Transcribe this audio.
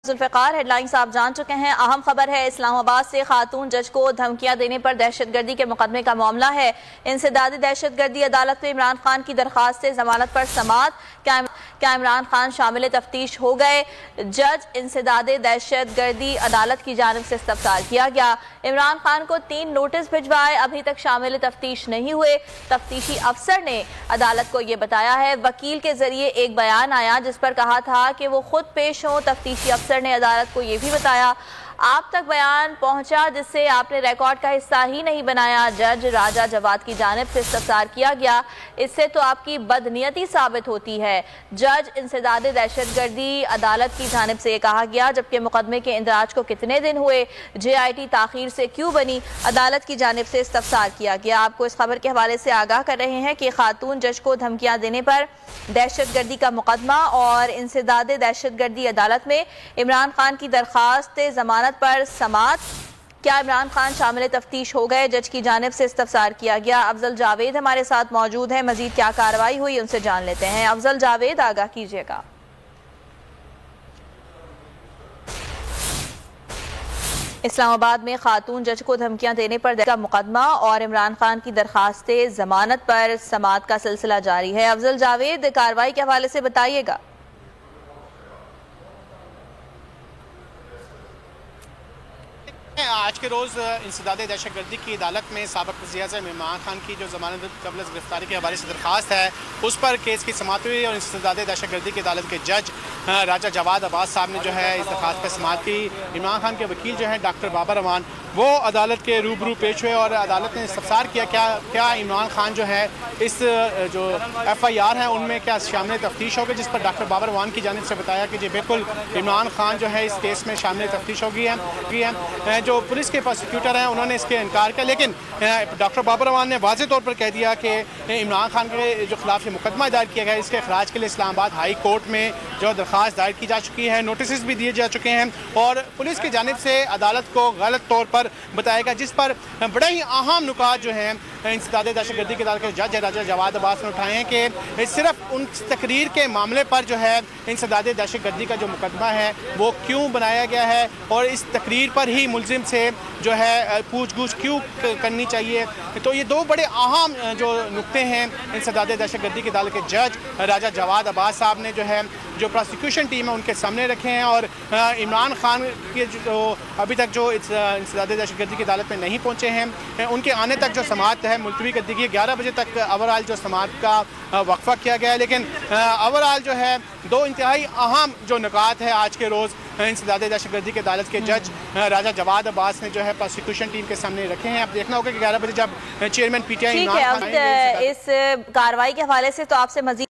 Zulfikar headlines आप जान चुके हैं। अहम खबर है इस्लामाबाद से। खातून जज को धमकियां देने पर दहशतगर्दी के मुकदमे का मामला है। इंसदादी दहशतगर्दी अदालत में इमरान खान की दरखास्त से जमानत पर समाअत। क्या इमरान खान शामिल तफ्तीश हो गए? जज इंसदादी दहशतगर्दी अदालत की जानिब से इस्तफसार किया गया। इमरान खान को 3 नोटिस भिजवाए, अभी तक शामिल तफ्तीश नहीं हुए। तफ्तीशी अफसर ने अदालत को यह बताया है। वकील के जरिए एक बयान आया जिस पर कहा था कि वो खुद पेश हों। तफ्तीशी अफसर ने अदालत को यह भी बताया आप तक बयान पहुंचा जिससे आपने रिकॉर्ड का हिस्सा ही नहीं बनाया। जज राजा जवाद की जानिब से इस्तफसार किया गया, इससे तो आपकी बदनीयती साबित होती है। जज इंसदादी दहशतगर्दी अदालत की जानिब से यह कहा गया, जबकि मुकदमे के इंदराज को कितने दिन हुए, JIT ताखीर से क्यों बनी, अदालत की जानिब से इस्तफसार किया गया। आपको इस खबर के हवाले से आगाह कर रहे हैं कि खातून जज को धमकियां देने पर दहशतगर्दी का मुकदमा और इंसदादी दहशतगर्दी अदालत में इमरान खान की दरखास्त जमानत पर समाअत। क्या इमरान खान शामिल तफ्तीश हो गए? जज की जानिब से इस्तफसार किया गया। अफजल जावेद हमारे साथ मौजूद है, मजीद क्या कार्रवाई हुई उनसे जान लेते हैं। अफजल जावेद, आगाह कीजिएगा। इस्लामाबाद में खातून जज को धमकियां देने पर का मुकदमा और इमरान खान की दरखास्त जमानत पर समाअत का सिलसिला जारी है। अफजल जावेद, कार्रवाई के हवाले से बताइएगा। आज के रोज़ इंसदादी दहशतगर्दी की अदालत में साबिक़ वज़ीर-ए-आज़म इमरान खान की जो ज़मानत क़ब्ल गिरफ्तारी के हवाले से दरख्वास्त है उस पर केस की समाअत हुई और इंसदादी दहशतगर्दी की अदालत के जज राजा जवाद अब्बास साहब ने जो है इस दरख्वास्त पर समाअत की। इमरान खान के वकील जो हैं डॉक्टर बाबर अमान वो अदालत के रूबरू पेश हुए और अदालत ने इस्तफसार किया क्या इमरान खान जो है इस जो FIR है उनमें क्या शामिल तफ्तीश होगी, जिस पर डॉक्टर बाबर अमान की जानिब से बताया कि जी बिल्कुल इमरान खान जो है इस केस में शामिल तफ्तीश होगी है। जो पुलिस के प्रोसिक्यूटर हैं उन्होंने इसके इनकार किया, लेकिन डॉक्टर बाबर अमान ने वाज़ेह तौर पर कह दिया कि इमरान खान के जो खिलाफ ये मुकदमा दायर किया गया इसके खराज के लिए इस्लामाबाद हाई कोर्ट में जो दरख्वास्त दायर की जा चुकी है, नोटिस भी दिए जा चुके हैं और पुलिस की जानिब से अदालत को गलत तौर पर बताया गया, जिस पर बड़े ही अहम नुकात जो हैं इंसदादी दहशतगर्दी की अदालत के जज राजा जवाद अब्बास ने उठाए हैं कि सिर्फ उन तकरीर के मामले पर जो है इंसदादी दहशतगर्दी का जो मुकदमा है वो क्यों बनाया गया है और इस तकरीर पर ही मुलजिम से जो है पूछ-गूछ क्यों करनी चाहिए। तो ये 2 बड़े अहम जो नुक्ते हैं इंसदादी दहशतगर्दी की अदालत के जज राजा जवाद अब्बास साहब ने जो है जो प्रोसिक्यूशन टीम है उनके सामने रखे हैं और इमरान खान के जो अभी तक जो इंसदादी दहशतगर्दी की अदालत में नहीं पहुंचे हैं उनके आने तक जो समाअत है मुलतवी कर दी गई। 11 बजे तक ओवरऑल जो समाअत का वक्फा किया गया है, लेकिन ओवरऑल जो है 2 इंतहाई अहम जो नुकात है आज के रोज़ इंसदादी दहशतगर्दी की अदालत के जज राजा जवाद अब्बास ने जो है प्रोसिक्यूशन टीम के सामने रखे हैं। अब देखना होगा कि 11 बजे जब चेयरमैन PTI इस कार्रवाई के हवाले से तो आपसे मजीद